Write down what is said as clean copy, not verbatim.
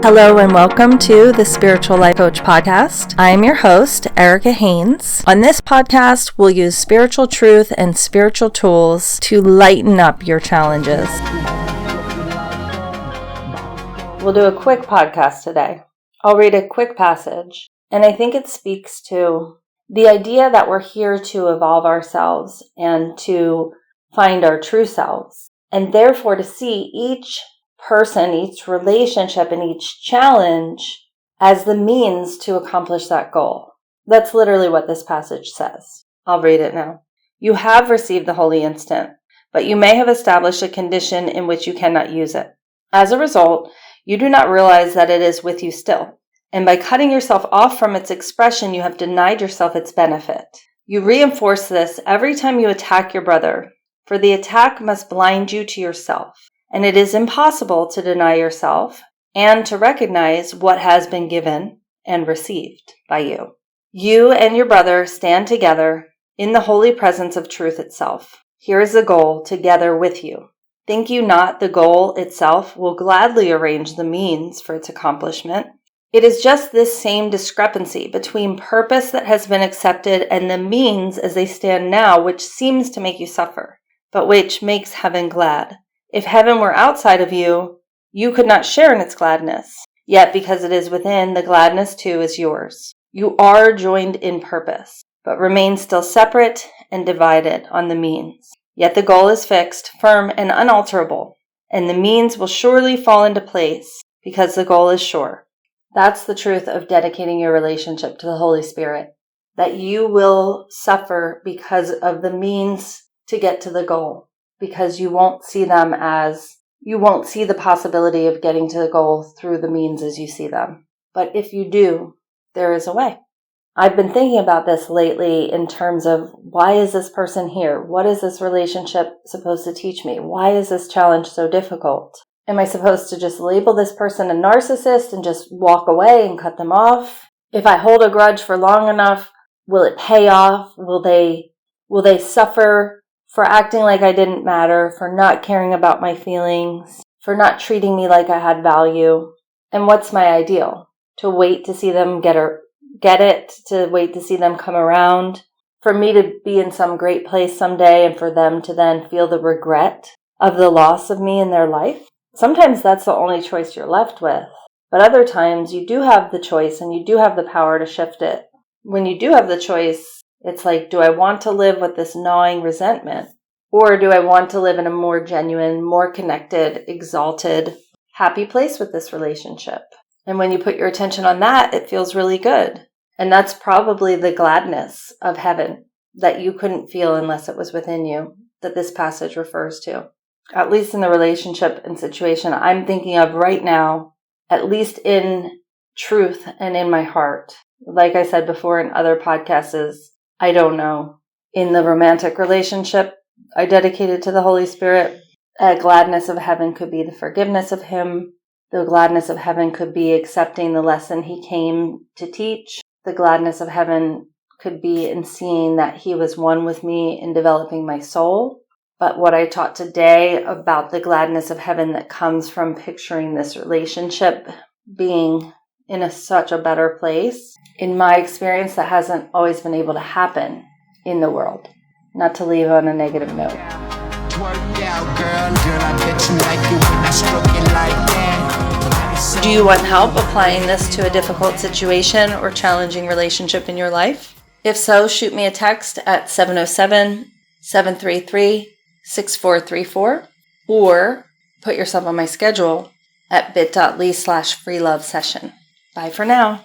Hello and welcome to the Spiritual Life Coach Podcast. I am your host, Erica Haynes. On this podcast, we'll use spiritual truth and spiritual tools to lighten up your challenges. We'll do a quick podcast today. I'll read a quick passage, and I think it speaks to the idea that we're here to evolve ourselves and to find our true selves, and therefore to see each person, each relationship, and each challenge as the means to accomplish that goal. That's literally what this passage says. I'll read it now. You have received the holy instant, but you may have established a condition in which you cannot use it. As a result, you do not realize that it is with you still, and by cutting yourself off from its expression, you have denied yourself its benefit. You reinforce this every time you attack your brother, for the attack must blind you to yourself. And it is impossible to deny yourself and to recognize what has been given and received by you. You and your brother stand together in the holy presence of truth itself. Here is the goal together with you. Think you not the goal itself will gladly arrange the means for its accomplishment? It is just this same discrepancy between purpose that has been accepted and the means as they stand now, which seems to make you suffer, but which makes heaven glad. If heaven were outside of you, you could not share in its gladness. Yet because it is within, the gladness too is yours. You are joined in purpose, but remain still separate and divided on the means. Yet the goal is fixed, firm, and unalterable, and the means will surely fall into place because the goal is sure. That's the truth of dedicating your relationship to the Holy Spirit, that you will suffer because of the means to get to the goal. Because you won't see the possibility of getting to the goal through the means as you see them. But if you do, there is a way. I've been thinking about this lately in terms of, why is this person here? What is this relationship supposed to teach me? Why is this challenge so difficult? Am I supposed to just label this person a narcissist and just walk away and cut them off? If I hold a grudge for long enough, will it pay off? Will they suffer for acting like I didn't matter, for not caring about my feelings, for not treating me like I had value? And what's my ideal? To wait to see them get it, to wait to see them come around, for me to be in some great place someday and for them to then feel the regret of the loss of me in their life? Sometimes that's the only choice you're left with, but other times you do have the choice and you do have the power to shift it. When you do have the choice, it's like, do I want to live with this gnawing resentment? Or do I want to live in a more genuine, more connected, exalted, happy place with this relationship? And when you put your attention on that, it feels really good. And that's probably the gladness of heaven that you couldn't feel unless it was within you, that this passage refers to. At least in the relationship and situation I'm thinking of right now, at least in truth and in my heart. Like I said before in other podcasts, I don't know. In the romantic relationship I dedicated to the Holy Spirit, a gladness of heaven could be the forgiveness of Him. The gladness of heaven could be accepting the lesson He came to teach. The gladness of heaven could be in seeing that He was one with me in developing my soul. But what I taught today about the gladness of heaven that comes from picturing this relationship being in such a better place, in my experience, that hasn't always been able to happen in the world. Not to leave on a negative note. Do you want help applying this to a difficult situation or challenging relationship in your life? If so, shoot me a text at 707-733-6434 or put yourself on my schedule at bit.ly/freelovesession. Bye for now.